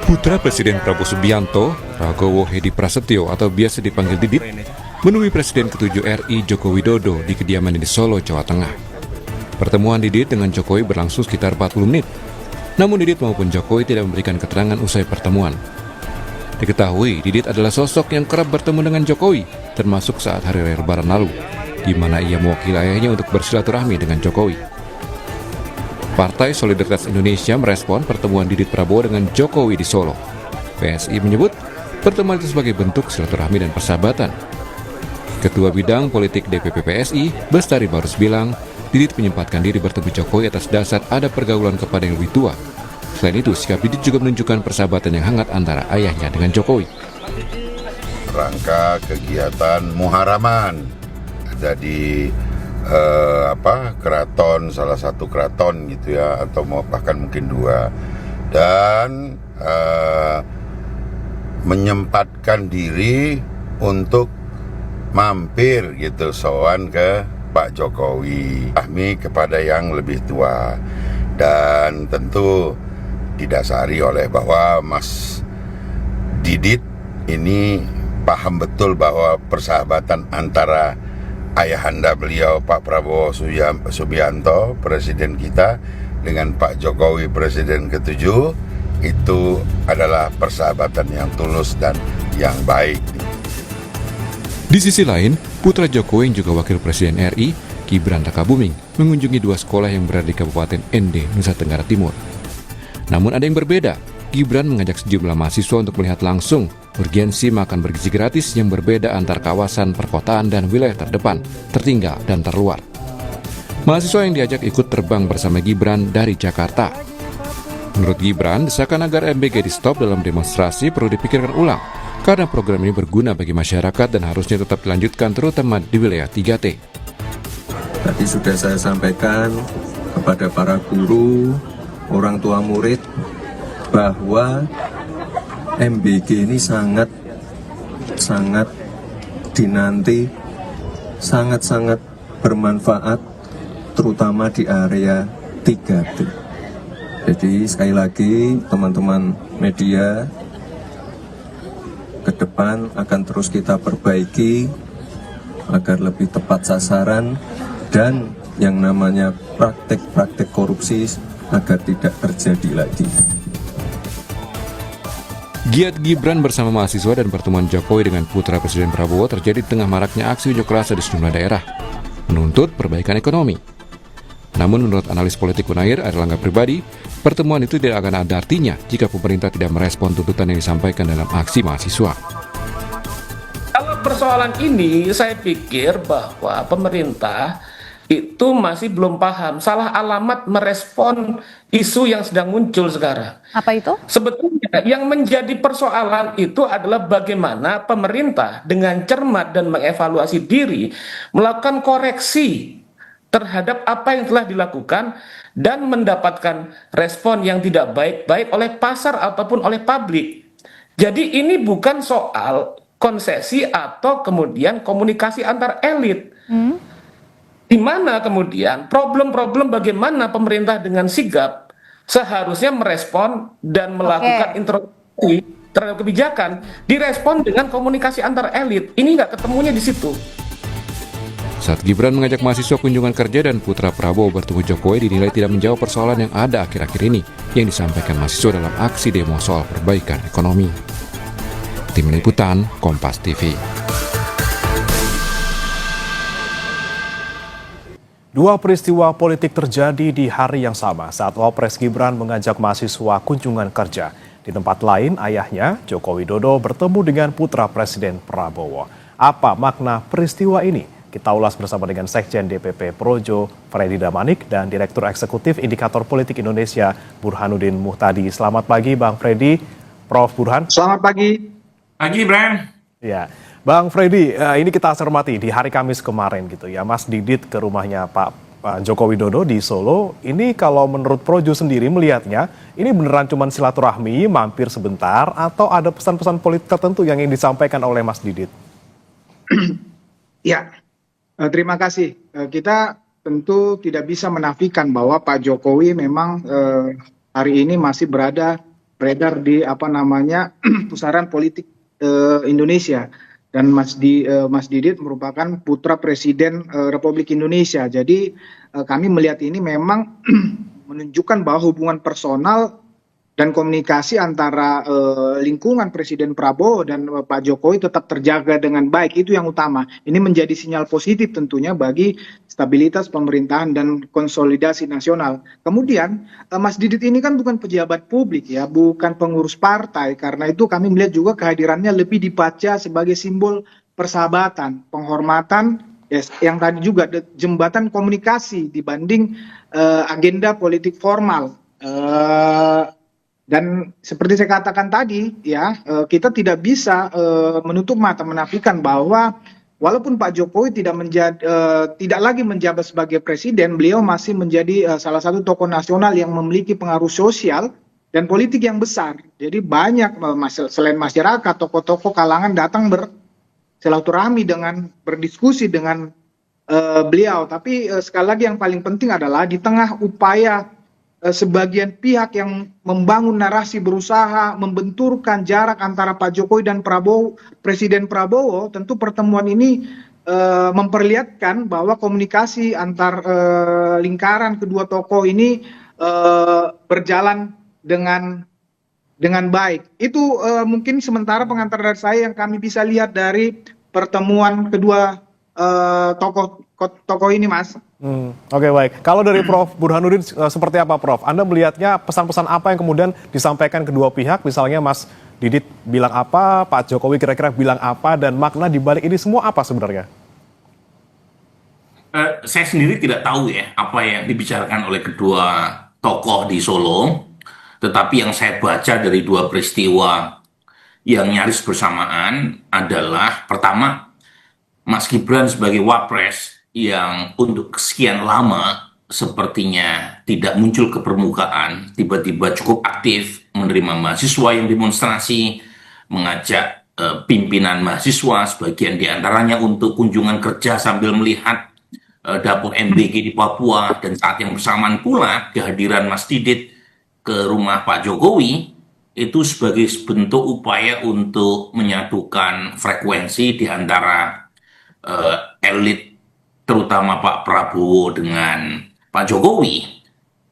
Putra Presiden Prabowo Subianto, Prabowo Hedi Prasetyo atau biasa dipanggil Didit, menemui Presiden ke-7 RI Joko Widodo di kediamannya di Solo, Jawa Tengah. Pertemuan Didit dengan Jokowi berlangsung sekitar 40 menit. Namun Didit maupun Jokowi tidak memberikan keterangan usai pertemuan. Diketahui, Didit adalah sosok yang kerap bertemu dengan Jokowi, termasuk saat hari raya Lebaran lalu, di mana ia mewakili ayahnya untuk bersilaturahmi dengan Jokowi. Partai Solidaritas Indonesia merespon pertemuan Didit Prabowo dengan Jokowi di Solo. PSI menyebut pertemuan itu sebagai bentuk silaturahmi dan persahabatan. Ketua Bidang Politik DPP PSI, Bestari Barus bilang, Didit menyempatkan diri bertemu Jokowi atas dasar ada pergaulan kepada yang lebih tua. Selain itu, sikap Didit juga menunjukkan persahabatan yang hangat antara ayahnya dengan Jokowi. Rangka kegiatan Muharaman ada di keraton, salah satu keraton gitu ya, atau bahkan mungkin dua, dan menyempatkan diri untuk mampir gitu sowan ke Pak Jokowi, ahmi kepada yang lebih tua, dan tentu didasari oleh bahwa Mas Didit ini paham betul bahwa persahabatan antara ayahanda beliau Pak Prabowo Subianto, presiden kita, dengan Pak Jokowi, presiden ke-7, itu adalah persahabatan yang tulus dan yang baik. Di sisi lain, putra Jokowi yang juga wakil presiden RI, Gibran Rakabuming, mengunjungi dua sekolah yang berada di Kabupaten Ende, Nusa Tenggara Timur. Namun ada yang berbeda. Gibran mengajak sejumlah mahasiswa untuk melihat langsung urgensi makan bergizi gratis yang berbeda antar kawasan perkotaan dan wilayah terdepan, tertinggal, dan terluar. Mahasiswa yang diajak ikut terbang bersama Gibran dari Jakarta. Menurut Gibran, desakan agar MBG di stop dalam demonstrasi perlu dipikirkan ulang, karena program ini berguna bagi masyarakat dan harusnya tetap dilanjutkan terutama di wilayah 3T. Tadi sudah saya sampaikan kepada para guru, orang tua murid, bahwa MBG ini sangat dinanti, sangat bermanfaat, terutama di area 3T. Jadi sekali lagi teman-teman media, ke depan akan terus kita perbaiki agar lebih tepat sasaran dan yang namanya praktek-praktek korupsi agar tidak terjadi lagi. Giat Gibran bersama mahasiswa dan pertemuan Jokowi dengan putra Presiden Prabowo terjadi di tengah maraknya aksi unjuk rasa di sejumlah daerah, menuntut perbaikan ekonomi. Namun menurut analis politik Unair, Airlangga pribadi, pertemuan itu tidak akan ada artinya jika pemerintah tidak merespon tuntutan yang disampaikan dalam aksi mahasiswa. Kalau persoalan ini, saya pikir bahwa pemerintah itu masih belum paham, salah alamat merespon isu yang sedang muncul sekarang. Apa itu? Sebetulnya yang menjadi persoalan itu adalah bagaimana pemerintah dengan cermat dan mengevaluasi diri melakukan koreksi terhadap apa yang telah dilakukan dan mendapatkan respon yang tidak baik oleh pasar ataupun oleh publik. Jadi ini bukan soal konsesi atau kemudian komunikasi antar elit. Di mana kemudian problem-problem bagaimana pemerintah dengan sigap seharusnya merespon dan melakukan introspeksi terhadap kebijakan, direspon dengan komunikasi antar elit. Ini nggak ketemunya di situ. Saat Gibran mengajak mahasiswa kunjungan kerja dan putra Prabowo bertemu Jokowi dinilai tidak menjawab persoalan yang ada akhir-akhir ini yang disampaikan mahasiswa dalam aksi demo soal perbaikan ekonomi. Tim Liputan, Kompas TV. Dua peristiwa politik terjadi di hari yang sama saat Wapres Gibran mengajak mahasiswa kunjungan kerja. Di tempat lain, ayahnya, Joko Widodo, bertemu dengan putra Presiden Prabowo. Apa makna peristiwa ini? Kita ulas bersama dengan Sekjen DPP Projo, Freddy Damanik, dan Direktur Eksekutif Indikator Politik Indonesia, Burhanuddin Muhtadi. Selamat pagi, Bang Freddy, Prof. Burhan. Selamat pagi. Pagi, Bram. Ya, Bang Freddy, ini kita cermati di hari Kamis kemarin gitu ya, Mas Didit ke rumahnya Pak Joko Widodo di Solo. Ini kalau menurut Projo sendiri melihatnya, ini beneran cuma silaturahmi, mampir sebentar, atau ada pesan-pesan politik tertentu yang ingin disampaikan oleh Mas Didit? Ya, terima kasih. Kita tentu tidak bisa menafikan bahwa Pak Jokowi memang hari ini masih berada beredar di pusaran politik Indonesia. Dan Mas Didit merupakan putra Presiden Republik Indonesia. Jadi kami melihat ini memang menunjukkan bahwa hubungan personal dan komunikasi antara lingkungan Presiden Prabowo dan Pak Jokowi tetap terjaga dengan baik. Itu yang utama. Ini menjadi sinyal positif tentunya bagi stabilitas pemerintahan dan konsolidasi nasional. Kemudian Mas Didit ini kan bukan pejabat publik ya, bukan pengurus partai. Karena itu kami melihat juga kehadirannya lebih dibaca sebagai simbol persahabatan, penghormatan, yang tadi juga jembatan komunikasi dibanding agenda politik formal. Dan seperti saya katakan tadi, ya kita tidak bisa menutup mata menafikan bahwa walaupun Pak Jokowi tidak lagi menjabat sebagai presiden, beliau masih menjadi salah satu tokoh nasional yang memiliki pengaruh sosial dan politik yang besar. Jadi banyak selain masyarakat, tokoh-tokoh kalangan datang bersilaturahmi berdiskusi dengan beliau. Tapi sekali lagi yang paling penting adalah di tengah upaya sebagian pihak yang membangun narasi berusaha membenturkan jarak antara Pak Jokowi dan Presiden Prabowo, tentu pertemuan ini memperlihatkan bahwa komunikasi antar lingkaran kedua tokoh ini berjalan dengan baik. Itu mungkin sementara pengantar dari saya yang kami bisa lihat dari pertemuan kedua tokoh ini, Mas. Oke, baik. Kalau dari Prof. Burhanuddin seperti apa, Prof? Anda melihatnya pesan-pesan apa yang kemudian disampaikan kedua pihak? Misalnya Mas Didit bilang apa, Pak Jokowi kira-kira bilang apa, dan makna di balik ini semua apa sebenarnya? Saya sendiri tidak tahu ya apa yang dibicarakan oleh kedua tokoh di Solo. Tetapi yang saya baca dari dua peristiwa yang nyaris bersamaan adalah, pertama, Mas Gibran sebagai Wapres yang untuk sekian lama sepertinya tidak muncul ke permukaan, tiba-tiba cukup aktif menerima mahasiswa yang demonstrasi, mengajak pimpinan mahasiswa, sebagian diantaranya untuk kunjungan kerja sambil melihat dapur MBG di Papua, dan saat yang bersamaan pula kehadiran Mas Didit ke rumah Pak Jokowi itu sebagai bentuk upaya untuk menyatukan frekuensi di antara elit terutama Pak Prabowo dengan Pak Jokowi,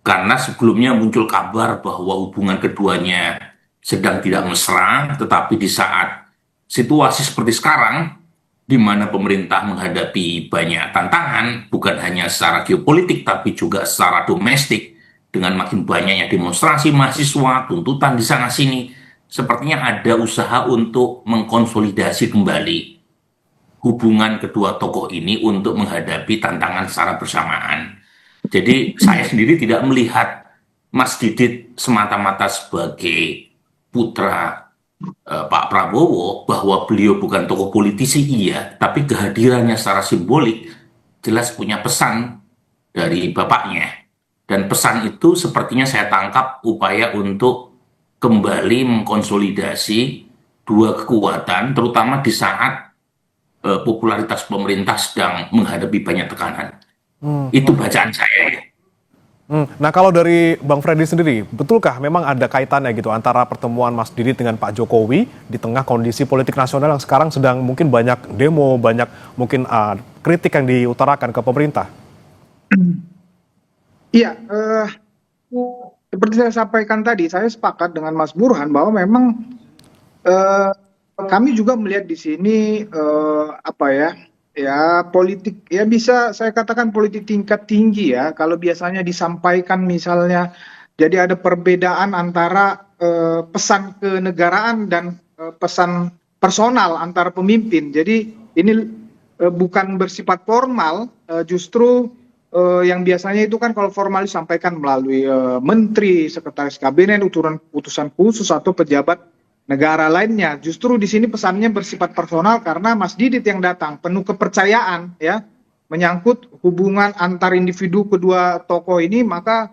karena sebelumnya muncul kabar bahwa hubungan keduanya sedang tidak mesra, tetapi di saat situasi seperti sekarang, di mana pemerintah menghadapi banyak tantangan, bukan hanya secara geopolitik, tapi juga secara domestik, dengan makin banyaknya demonstrasi mahasiswa, tuntutan di sana-sini, sepertinya ada usaha untuk mengkonsolidasi kembali hubungan kedua tokoh ini untuk menghadapi tantangan secara bersamaan. Jadi saya sendiri tidak melihat Mas Didit semata-mata sebagai putra Pak Prabowo, bahwa beliau bukan tokoh politisi, iya, tapi kehadirannya secara simbolik jelas punya pesan dari bapaknya. Dan pesan itu sepertinya saya tangkap upaya untuk kembali mengkonsolidasi dua kekuatan, terutama di saat popularitas pemerintah sedang menghadapi banyak tekanan. Itu bacaan saya. Nah, kalau dari Bang Freddy sendiri, betulkah memang ada kaitannya gitu antara pertemuan Mas Didit dengan Pak Jokowi di tengah kondisi politik nasional yang sekarang sedang mungkin banyak demo, banyak mungkin kritik yang diutarakan ke pemerintah? Iya, seperti saya sampaikan tadi, saya sepakat dengan Mas Burhan bahwa memang kami juga melihat di sini politik ya, bisa saya katakan politik tingkat tinggi ya. Kalau biasanya disampaikan misalnya jadi ada perbedaan antara pesan kenegaraan dan pesan personal antara pemimpin. Jadi ini bukan bersifat formal, justru yang biasanya itu kan kalau formal disampaikan melalui menteri, sekretaris kabinet, utusan khusus atau pejabat negara lainnya. Justru di sini pesannya bersifat personal karena Mas Didit yang datang, penuh kepercayaan ya, menyangkut hubungan antar individu kedua tokoh ini, maka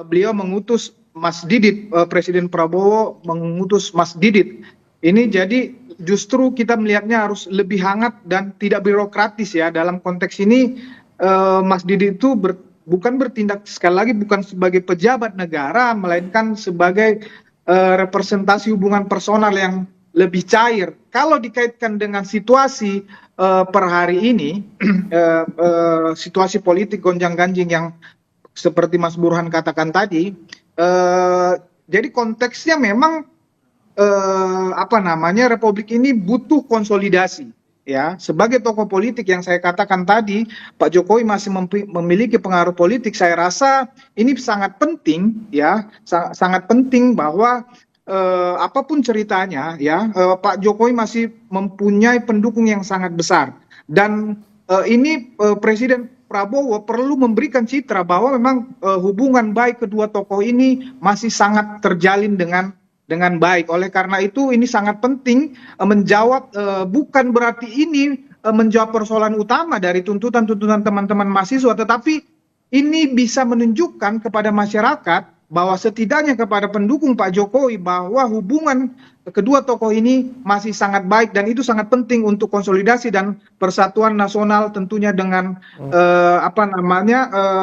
beliau mengutus Mas Didit, Presiden Prabowo mengutus Mas Didit. Ini jadi justru kita melihatnya harus lebih hangat dan tidak birokratis ya. Dalam konteks ini Mas Didit itu bukan bertindak, sekali lagi bukan sebagai pejabat negara, melainkan sebagai representasi hubungan personal yang lebih cair. Kalau dikaitkan dengan situasi per hari ini, situasi politik gonjang-ganjing yang seperti Mas Burhan katakan tadi, jadi konteksnya memang Republik ini butuh konsolidasi. Ya, sebagai tokoh politik yang saya katakan tadi, Pak Jokowi masih memiliki pengaruh politik. Saya rasa ini sangat penting, ya, sangat penting bahwa apapun ceritanya, ya, Pak Jokowi masih mempunyai pendukung yang sangat besar. Dan ini Presiden Prabowo perlu memberikan citra bahwa memang hubungan baik kedua tokoh ini masih sangat terjalin dengan baik. Oleh karena itu ini sangat penting menjawab, bukan berarti ini menjawab persoalan utama dari tuntutan-tuntutan teman-teman mahasiswa, tetapi ini bisa menunjukkan kepada masyarakat bahwa setidaknya kepada pendukung Pak Jokowi bahwa hubungan kedua tokoh ini masih sangat baik, dan itu sangat penting untuk konsolidasi dan persatuan nasional tentunya dengan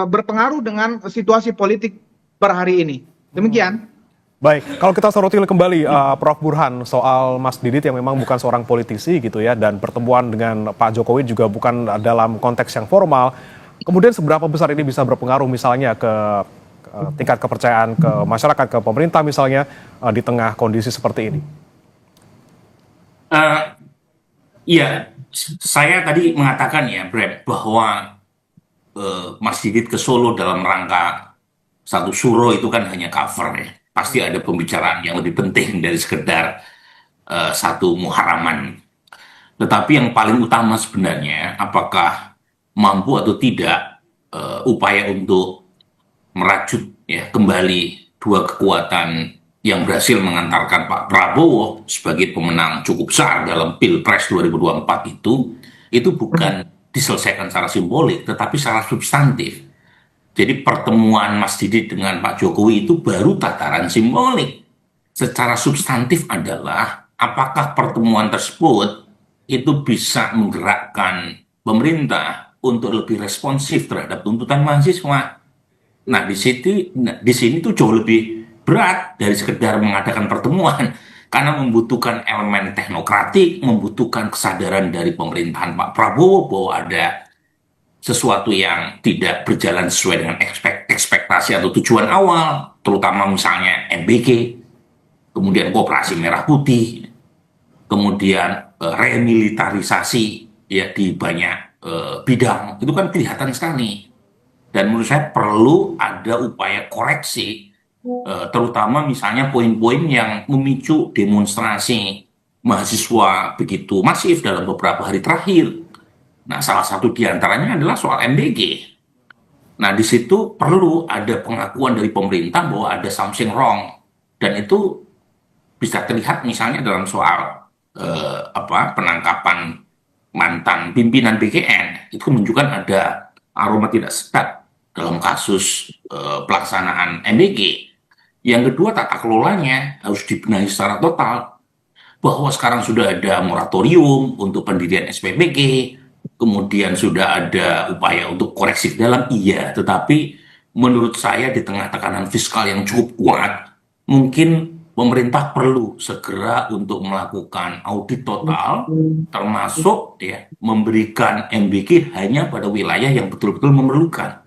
berpengaruh dengan situasi politik per hari ini. Demikian. Baik, kalau kita soroti kembali Prof. Burhan soal Mas Didit yang memang bukan seorang politisi gitu ya, dan pertemuan dengan Pak Jokowi juga bukan dalam konteks yang formal. Kemudian seberapa besar ini bisa berpengaruh misalnya ke tingkat kepercayaan ke masyarakat, ke pemerintah misalnya di tengah kondisi seperti ini? Iya, saya tadi mengatakan ya, Brad, bahwa Mas Didit ke Solo dalam rangka satu suro itu kan hanya cover ya. Pasti ada pembicaraan yang lebih penting dari sekedar satu muharaman. Tetapi yang paling utama sebenarnya, apakah mampu atau tidak upaya untuk merajut ya kembali dua kekuatan yang berhasil mengantarkan Pak Prabowo sebagai pemenang cukup besar dalam Pilpres 2024 itu bukan diselesaikan secara simbolik, tetapi secara substantif. Jadi pertemuan Mas Didit dengan Pak Jokowi itu baru tataran simbolik. Secara substantif adalah apakah pertemuan tersebut itu bisa menggerakkan pemerintah untuk lebih responsif terhadap tuntutan mahasiswa. Nah, di sini tuh jauh lebih berat dari sekedar mengadakan pertemuan, karena membutuhkan elemen teknokratik, membutuhkan kesadaran dari pemerintahan Pak Prabowo bahwa ada sesuatu yang tidak berjalan sesuai dengan ekspektasi atau tujuan awal, terutama misalnya MBG, kemudian Koperasi Merah Putih, kemudian remilitarisasi ya di banyak bidang, itu kan kelihatan sekali. Dan menurut saya perlu ada upaya koreksi, terutama misalnya poin-poin yang memicu demonstrasi mahasiswa begitu masif dalam beberapa hari terakhir. Nah, salah satu diantaranya adalah soal MBG. Nah, di situ perlu ada pengakuan dari pemerintah bahwa ada something wrong. Dan itu bisa terlihat misalnya dalam soal penangkapan mantan pimpinan BKN. Itu menunjukkan ada aroma tidak sedap dalam kasus pelaksanaan MBG. Yang kedua, tata kelolanya harus dibenahi secara total. Bahwa sekarang sudah ada moratorium untuk pendirian SPBG, kemudian sudah ada upaya untuk koreksi dalam, iya, tetapi menurut saya di tengah tekanan fiskal yang cukup kuat, mungkin pemerintah perlu segera untuk melakukan audit total, termasuk ya memberikan MBG hanya pada wilayah yang betul-betul memerlukan,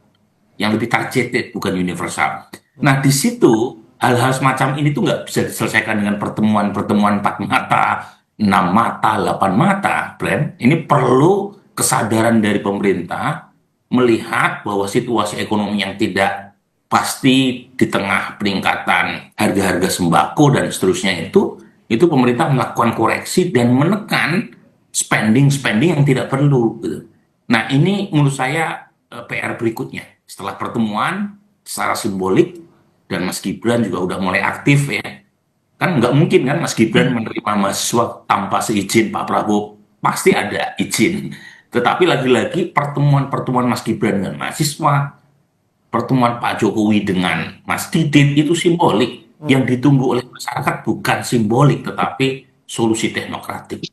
yang lebih targeted, bukan universal. Nah, di situ hal-hal semacam ini tuh nggak bisa diselesaikan dengan pertemuan-pertemuan 4 mata, 6 mata, 8 mata, Bram. Ini perlu kesadaran dari pemerintah melihat bahwa situasi ekonomi yang tidak pasti di tengah peningkatan harga-harga sembako dan seterusnya itu pemerintah melakukan koreksi dan menekan spending yang tidak perlu. Gitu. Nah, ini menurut saya PR berikutnya. Setelah pertemuan secara simbolik, dan Mas Gibran juga udah mulai aktif ya. Kan nggak mungkin kan Mas Gibran menerima mahasiswa tanpa seizin Pak Prabowo. Pasti ada izin. Tetapi lagi-lagi pertemuan Mas Gibran dengan mahasiswa, pertemuan Pak Jokowi dengan Mas Didit itu simbolik. Yang ditunggu oleh masyarakat bukan simbolik, tetapi solusi teknokratik.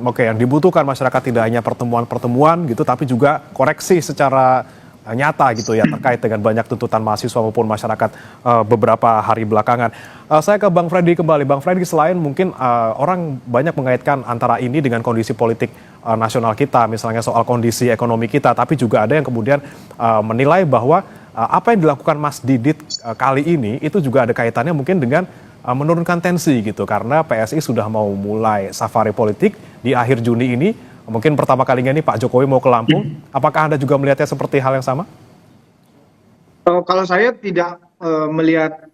Oke, yang dibutuhkan masyarakat tidak hanya pertemuan-pertemuan gitu, tapi juga koreksi secara nyata gitu ya terkait dengan banyak tuntutan mahasiswa maupun masyarakat beberapa hari belakangan. Saya ke Bang Freddy kembali. Bang Freddy, selain mungkin orang banyak mengaitkan antara ini dengan kondisi politik nasional kita, misalnya soal kondisi ekonomi kita, tapi juga ada yang kemudian menilai bahwa apa yang dilakukan Mas Didit kali ini itu juga ada kaitannya mungkin dengan menurunkan tensi gitu, karena PSI sudah mau mulai safari politik di akhir Juni ini. Mungkin pertama kalinya ini Pak Jokowi mau ke Lampung. Apakah Anda juga melihatnya seperti hal yang sama? Kalau saya tidak melihat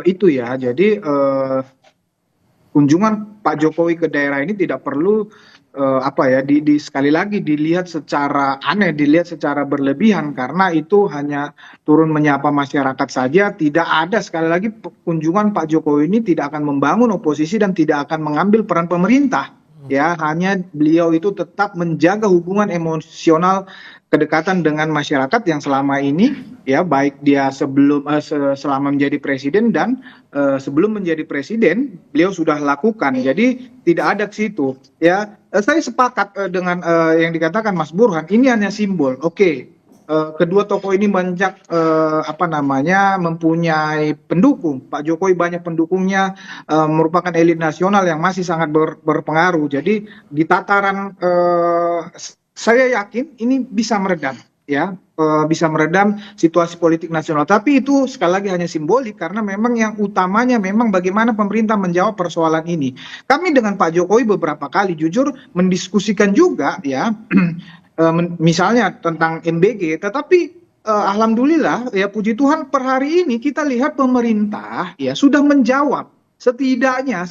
itu ya. Jadi kunjungan Pak Jokowi ke daerah ini tidak perlu sekali lagi dilihat secara aneh, dilihat secara berlebihan, karena itu hanya turun menyapa masyarakat saja. Tidak ada, sekali lagi, kunjungan Pak Jokowi ini tidak akan membangun oposisi dan tidak akan mengambil peran pemerintah. Ya, hanya beliau itu tetap menjaga hubungan emosional, kedekatan dengan masyarakat yang selama ini, ya, baik dia selama menjadi presiden dan sebelum menjadi presiden beliau sudah lakukan. Jadi tidak ada ke situ. Ya, saya sepakat dengan yang dikatakan Mas Burhan. Ini hanya simbol. Oke, kedua tokoh ini banyak mempunyai pendukung. Pak Jokowi banyak pendukungnya, merupakan elit nasional yang masih sangat berpengaruh. Jadi di tataran saya yakin ini bisa meredam, ya, bisa meredam situasi politik nasional. Tapi itu sekali lagi hanya simbolik, karena memang yang utamanya memang bagaimana pemerintah menjawab persoalan ini. Kami dengan Pak Jokowi beberapa kali jujur mendiskusikan juga, ya, misalnya tentang MBG. Tetapi alhamdulillah, ya, puji Tuhan, per hari ini kita lihat pemerintah, ya, sudah menjawab. Setidaknya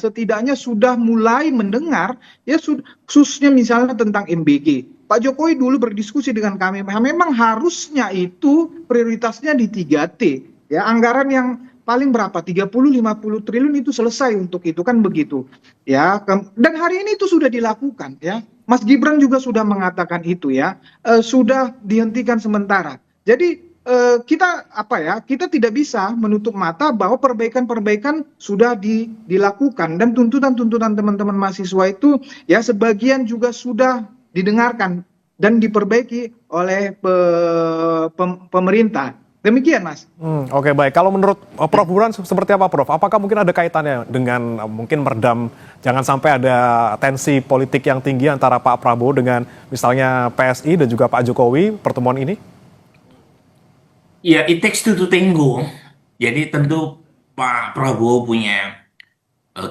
sudah mulai mendengar, ya, khususnya misalnya tentang MBG. Pak Jokowi dulu berdiskusi dengan kami, memang harusnya itu prioritasnya di 3T, ya, anggaran yang paling berapa, 30-50 triliun itu selesai untuk itu, kan begitu, ya. Dan hari ini itu sudah dilakukan, ya. Mas Gibran juga sudah mengatakan itu, ya, sudah dihentikan sementara. Jadi kita tidak bisa menutup mata bahwa perbaikan-perbaikan sudah dilakukan, dan tuntutan-tuntutan teman-teman mahasiswa itu, ya, sebagian juga sudah didengarkan dan diperbaiki oleh pemerintah. Demikian, Mas. Oke, baik. Kalau menurut Prof. Burhan seperti apa, Prof? Apakah mungkin ada kaitannya dengan mungkin meredam, jangan sampai ada tensi politik yang tinggi antara Pak Prabowo dengan misalnya PSI dan juga Pak Jokowi pertemuan ini? Ya, it takes two to tango. Jadi tentu Pak Prabowo punya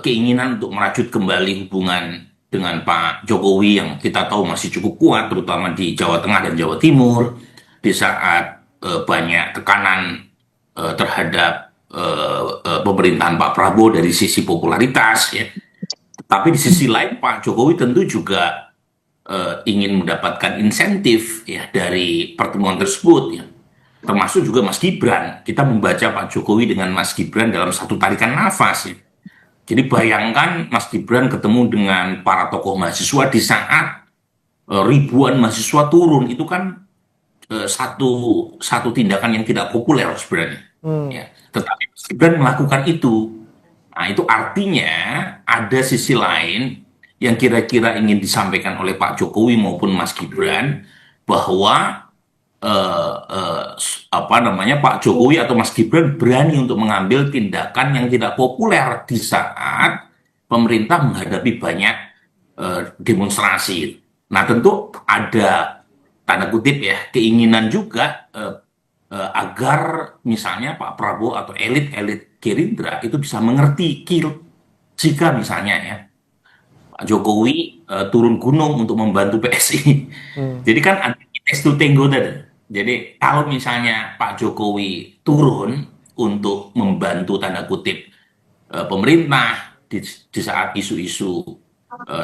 keinginan untuk merajut kembali hubungan dengan Pak Jokowi yang kita tahu masih cukup kuat, terutama di Jawa Tengah dan Jawa Timur, di saat banyak tekanan terhadap pemerintahan Pak Prabowo dari sisi popularitas, ya. Tapi di sisi lain Pak Jokowi tentu juga ingin mendapatkan insentif, ya, dari pertemuan tersebut, ya. Termasuk juga Mas Gibran. Kita membaca Pak Jokowi dengan Mas Gibran dalam satu tarikan nafas, ya. Jadi bayangkan Mas Gibran ketemu dengan para tokoh mahasiswa di saat ribuan mahasiswa turun, itu kan satu tindakan yang tidak populer sebenarnya. Ya. Tetapi Mas Gibran melakukan itu. Nah, itu artinya ada sisi lain yang kira-kira ingin disampaikan oleh Pak Jokowi maupun Mas Gibran, bahwa Pak Jokowi atau Mas Gibran berani untuk mengambil tindakan yang tidak populer di saat pemerintah menghadapi banyak demonstrasi. Nah, tentu ada tanda kutip, ya, keinginan juga agar misalnya Pak Prabowo atau elit-elit Gerindra itu bisa mengerti jika misalnya, ya, Pak Jokowi turun gunung untuk membantu PSI. Jadi kan ada S2 Tango tadi. Jadi kalau misalnya Pak Jokowi turun untuk membantu tanda kutip pemerintah di saat isu-isu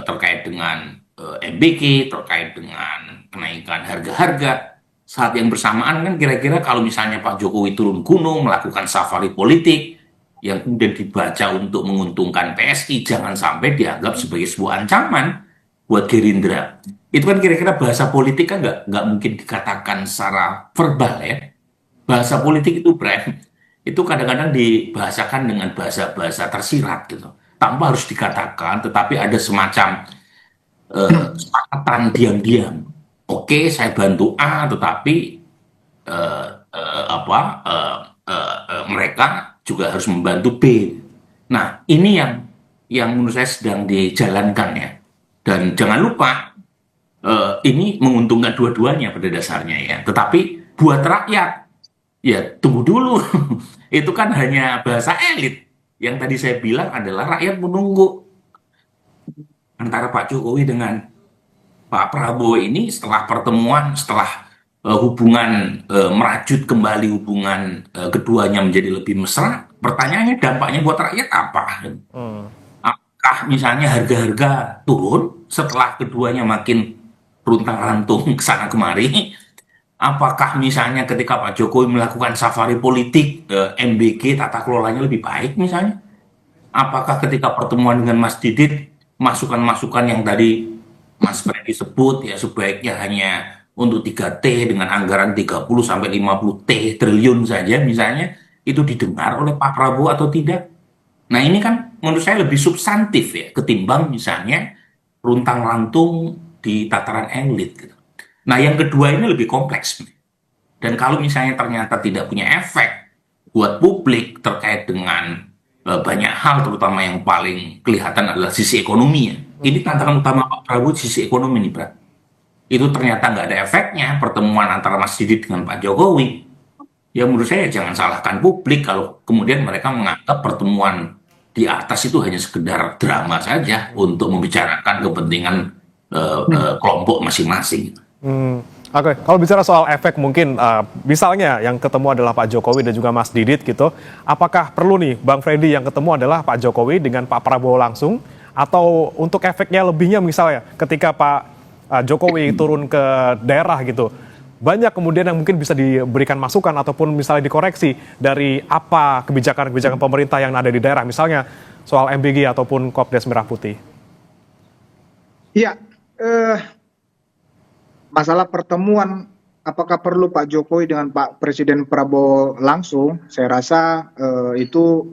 terkait dengan MBG, terkait dengan kenaikan harga-harga, saat yang bersamaan kan kira-kira kalau misalnya Pak Jokowi turun gunung melakukan safari politik yang kemudian dibaca untuk menguntungkan PSI, jangan sampai dianggap sebagai sebuah ancaman buat Gerindra. Itu kan kira-kira bahasa politik kan nggak mungkin dikatakan secara verbal, ya. Bahasa politik itu, Bram, itu kadang-kadang dibahasakan dengan bahasa-bahasa tersirat gitu, tanpa harus dikatakan, tetapi ada semacam kesepakatan diam-diam. Oke, saya bantu A, tetapi mereka juga harus membantu B. Nah, ini yang menurut saya sedang dijalankan ya. Dan jangan lupa ini menguntungkan dua-duanya pada dasarnya ya. Tetapi buat rakyat, ya tunggu dulu. Itu kan hanya bahasa elit. Yang tadi saya bilang adalah rakyat menunggu antara Pak Jokowi dengan Pak Prabowo ini setelah pertemuan, setelah hubungan merajut kembali hubungan keduanya menjadi lebih mesra. Pertanyaannya dampaknya buat rakyat apa? Apakah misalnya harga-harga turun setelah keduanya makin runtang-rantung ke sana kemari? Apakah misalnya ketika Pak Jokowi melakukan safari politik, MBG tata kelolanya lebih baik misalnya? Apakah ketika pertemuan dengan Mas Didit, masukan-masukan yang tadi Mas Freddy sebut ya sebaiknya hanya untuk 3T dengan anggaran 30-50 triliun saja misalnya, itu didengar oleh Pak Prabowo atau tidak? Nah ini kan menurut saya lebih substantif ya ketimbang misalnya runtang-rantung di tataran elit gitu. Nah yang kedua ini lebih kompleks. Dan kalau misalnya ternyata tidak punya efek buat publik terkait dengan banyak hal, terutama yang paling kelihatan adalah sisi ekonomi ya. Ini tantangan utama Pak Prabowo sisi ekonomi nih, Bro. Itu ternyata nggak ada efeknya pertemuan antara Mas Didit dengan Pak Jokowi. Ya menurut saya jangan salahkan publik kalau kemudian mereka menganggap pertemuan di atas itu hanya sekedar drama saja untuk membicarakan kepentingan kelompok masing-masing. Oke, kalau bicara soal efek mungkin misalnya yang ketemu adalah Pak Jokowi dan juga Mas Didit gitu, apakah perlu nih Bang Freddy yang ketemu adalah Pak Jokowi dengan Pak Prabowo langsung, atau untuk efeknya lebihnya misalnya ketika Pak Jokowi turun ke daerah gitu, banyak kemudian yang mungkin bisa diberikan masukan ataupun misalnya dikoreksi dari apa kebijakan-kebijakan pemerintah yang ada di daerah, misalnya soal MBG ataupun Kopdes Merah Putih. Iya, masalah pertemuan apakah perlu Pak Jokowi dengan Pak Presiden Prabowo langsung, saya rasa itu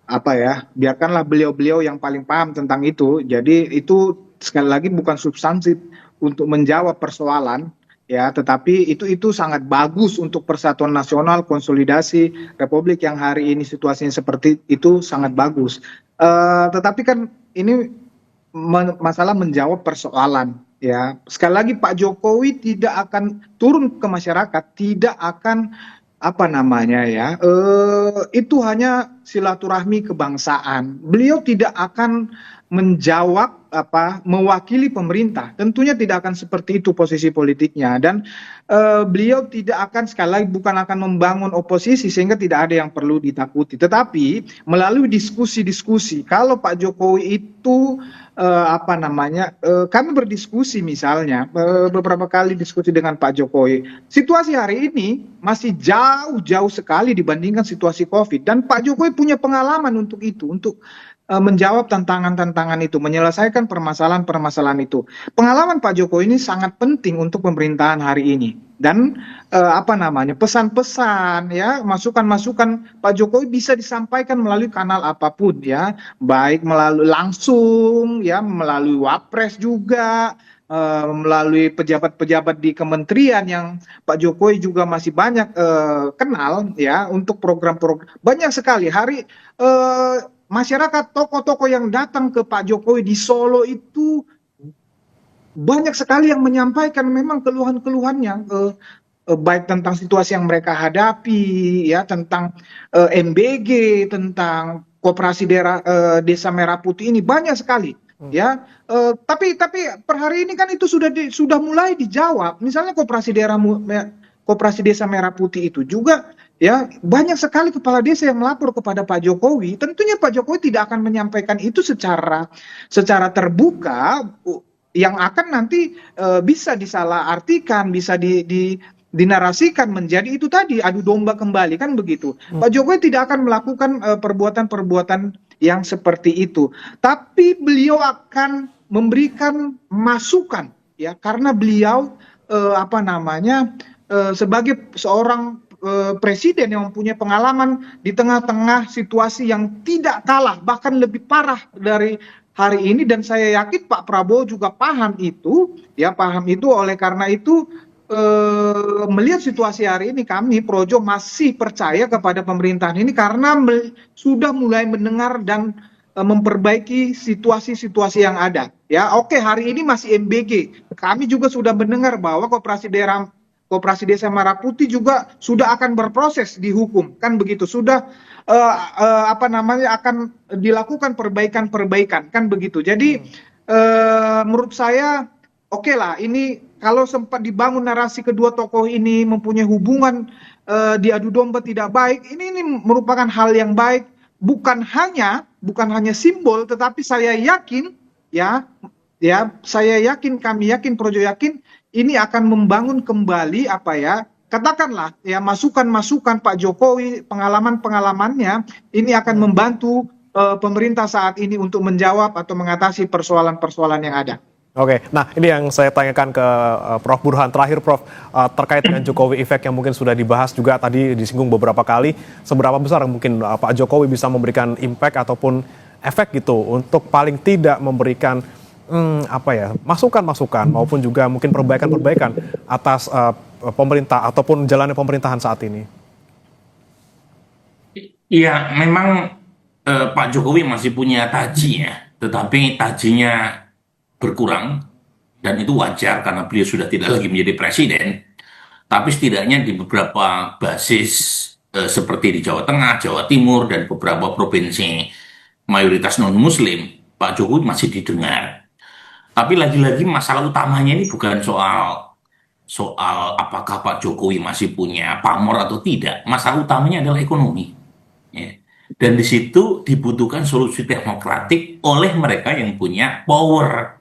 apa ya, biarkanlah beliau-beliau yang paling paham tentang itu. Jadi itu sekali lagi bukan substansi untuk menjawab persoalan ya, tetapi itu sangat bagus untuk persatuan nasional, konsolidasi Republik yang hari ini situasinya seperti itu sangat bagus. Tetapi kan ini masalah menjawab persoalan. Ya, sekali lagi Pak Jokowi tidak akan turun ke masyarakat, tidak akan apa namanya ya, itu hanya silaturahmi kebangsaan. Beliau tidak akan menjawab mewakili pemerintah. Tentunya tidak akan seperti itu posisi politiknya, dan beliau tidak akan, sekali lagi bukan akan membangun oposisi sehingga tidak ada yang perlu ditakuti. Tetapi melalui diskusi-diskusi, kalau Pak Jokowi itu kami berdiskusi misalnya beberapa kali diskusi dengan Pak Jokowi. Situasi hari ini masih jauh sekali dibandingkan situasi COVID, dan Pak Jokowi punya pengalaman untuk itu, untuk menjawab tantangan-tantangan itu, menyelesaikan permasalahan-permasalahan itu. Pengalaman Pak Jokowi ini sangat penting untuk pemerintahan hari ini. Dan pesan-pesan ya, masukan-masukan Pak Jokowi bisa disampaikan melalui kanal apapun ya, baik melalui langsung ya, melalui Wapres juga, melalui pejabat-pejabat di kementerian yang Pak Jokowi juga masih banyak kenal ya, untuk program-program banyak sekali. Masyarakat, tokoh-tokoh yang datang ke Pak Jokowi di Solo itu banyak sekali yang menyampaikan memang keluhan-keluhannya, baik tentang situasi yang mereka hadapi, ya, tentang MBG, tentang Koperasi Desa Merah Putih ini banyak sekali, ya. Tapi per hari ini kan itu sudah mulai dijawab. Misalnya Koperasi Desa Merah Putih itu juga, ya, banyak sekali kepala desa yang melapor kepada Pak Jokowi. Tentunya Pak Jokowi tidak akan menyampaikan itu secara terbuka, yang akan nanti bisa disalahartikan, bisa dinarasikan menjadi itu tadi adu domba kembali, kan begitu. Pak Jokowi tidak akan melakukan perbuatan-perbuatan yang seperti itu, tapi beliau akan memberikan masukan ya, karena beliau sebagai seorang presiden yang mempunyai pengalaman di tengah-tengah situasi yang tidak kalah, bahkan lebih parah dari hari ini, dan saya yakin Pak Prabowo juga paham itu, ya, oleh karena itu melihat situasi hari ini, kami Projo masih percaya kepada pemerintahan ini karena sudah mulai mendengar dan memperbaiki situasi-situasi yang ada. Ya, oke, hari ini masih MBG. Kami juga sudah mendengar bahwa Koperasi Desa Merah Putih juga sudah akan berproses di hukum, kan begitu. Sudah akan dilakukan perbaikan-perbaikan, kan begitu. Jadi menurut saya oke lah, ini kalau sempat dibangun narasi kedua tokoh ini mempunyai hubungan diadu domba tidak baik, ini merupakan hal yang baik, bukan hanya simbol, tetapi saya yakin kami yakin, Projo yakin ini akan membangun kembali katakanlah ya, masukan-masukan Pak Jokowi, pengalaman-pengalamannya ini akan membantu pemerintah saat ini untuk menjawab atau mengatasi persoalan-persoalan yang ada. Oke, nah ini yang saya tanyakan ke Prof. Burhan. Terakhir Prof, terkait dengan Jokowi Effect yang mungkin sudah dibahas juga tadi disinggung beberapa kali, seberapa besar mungkin Pak Jokowi bisa memberikan impact ataupun efek gitu untuk paling tidak memberikan masukan-masukan maupun juga mungkin perbaikan-perbaikan atas pemerintah ataupun jalannya pemerintahan saat ini? Iya, memang Pak Jokowi masih punya taji ya, tetapi tajinya berkurang, dan itu wajar karena beliau sudah tidak lagi menjadi presiden. Tapi setidaknya di beberapa basis seperti di Jawa Tengah, Jawa Timur, dan beberapa provinsi mayoritas non-muslim, Pak Jokowi masih didengar. Tapi lagi-lagi masalah utamanya ini bukan soal apakah Pak Jokowi masih punya pamor atau tidak. Masalah utamanya adalah ekonomi. Ya. Dan di situ dibutuhkan solusi teknokratik oleh mereka yang punya power.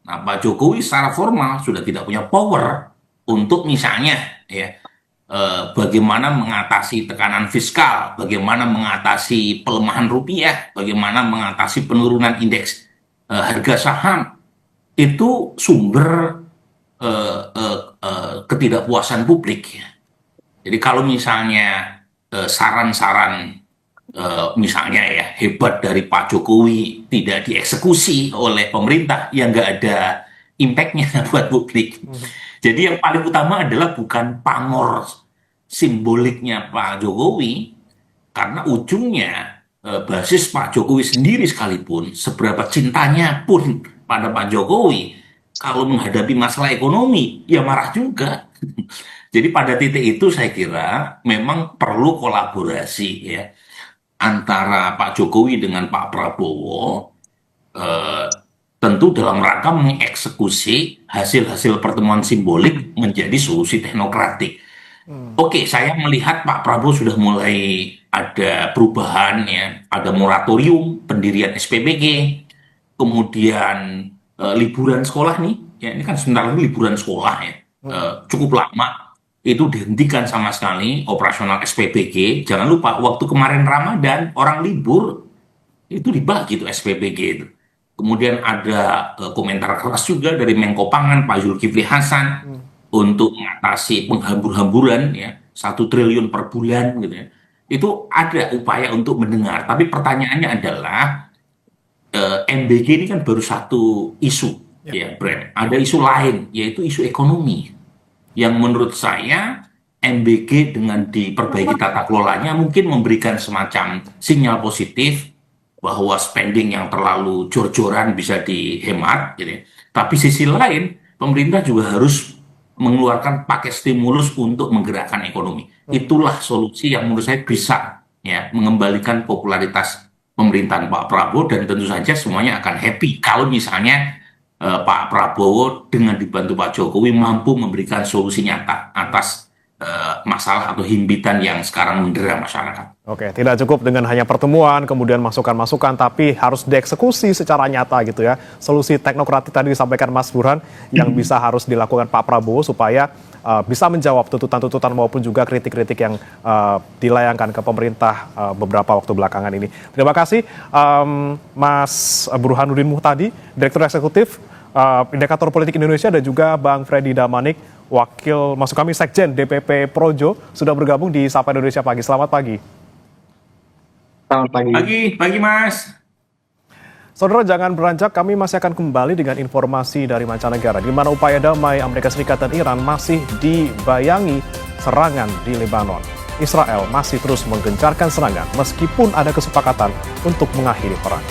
Nah, Pak Jokowi secara formal sudah tidak punya power untuk misalnya bagaimana mengatasi tekanan fiskal, bagaimana mengatasi pelemahan rupiah, bagaimana mengatasi penurunan indeks harga saham. Itu sumber ketidakpuasan publik. Jadi kalau misalnya saran-saran misalnya ya hebat dari Pak Jokowi tidak dieksekusi oleh pemerintah, yang nggak ada impact-nya buat publik. Jadi yang paling utama adalah bukan pamor simboliknya Pak Jokowi, karena ujungnya basis Pak Jokowi sendiri sekalipun seberapa cintanya pun pada Pak Jokowi, kalau menghadapi masalah ekonomi ya marah juga. Jadi pada titik itu saya kira memang perlu kolaborasi ya antara Pak Jokowi dengan Pak Prabowo, tentu dalam rangka mengeksekusi hasil-hasil pertemuan simbolik menjadi solusi teknokratik. Oke, saya melihat Pak Prabowo sudah mulai ada perubahan ya, ada moratorium pendirian SPBG, kemudian liburan sekolah nih, ya ini kan sebentar lagi liburan sekolah ya, cukup lama. Itu dihentikan sama sekali operasional SPBG. Jangan lupa waktu kemarin Ramadan orang libur itu dibagi tuh SPBG itu. Kemudian ada komentar keras juga dari Menko Pangan Pak Zulkifli Hasan untuk mengatasi penghambur-hamburan ya 1 triliun per bulan gitu ya. Itu ada upaya untuk mendengar. Tapi pertanyaannya adalah MBG ini kan baru satu isu ya, Brand. Ada isu lain yaitu isu ekonomi, yang menurut saya MBG dengan diperbaiki tata kelolanya mungkin memberikan semacam sinyal positif bahwa spending yang terlalu jor-joran bisa dihemat gitu ya. Tapi sisi lain pemerintah juga harus mengeluarkan paket stimulus untuk menggerakkan ekonomi. Itulah solusi yang menurut saya bisa ya mengembalikan popularitas pemerintahan Pak Prabowo, dan tentu saja semuanya akan happy kalau misalnya Pak Prabowo dengan dibantu Pak Jokowi mampu memberikan solusi nyata atas masalah atau himpitan yang sekarang mendera masyarakat. Oke, tidak cukup dengan hanya pertemuan, kemudian masukan-masukan, tapi harus dieksekusi secara nyata gitu ya. Solusi teknokratik tadi disampaikan Mas Burhan yang harus dilakukan Pak Prabowo supaya bisa menjawab tuntutan-tuntutan maupun juga kritik-kritik yang dilayangkan ke pemerintah beberapa waktu belakangan ini. Terima kasih Mas Burhanuddin Muhtadi, Direktur Eksekutif Indikator Politik Indonesia, dan juga Bang Freddy Damanik, Wakil Maksud kami Sekjen DPP Projo, sudah bergabung di Sapa Indonesia Pagi. Selamat pagi. Selamat pagi. Pagi Mas. Saudara, jangan beranjak, kami masih akan kembali dengan informasi dari mancanegara, di mana upaya damai Amerika Serikat dan Iran masih dibayangi serangan di Lebanon. Israel masih terus menggencarkan serangan meskipun ada kesepakatan untuk mengakhiri perang.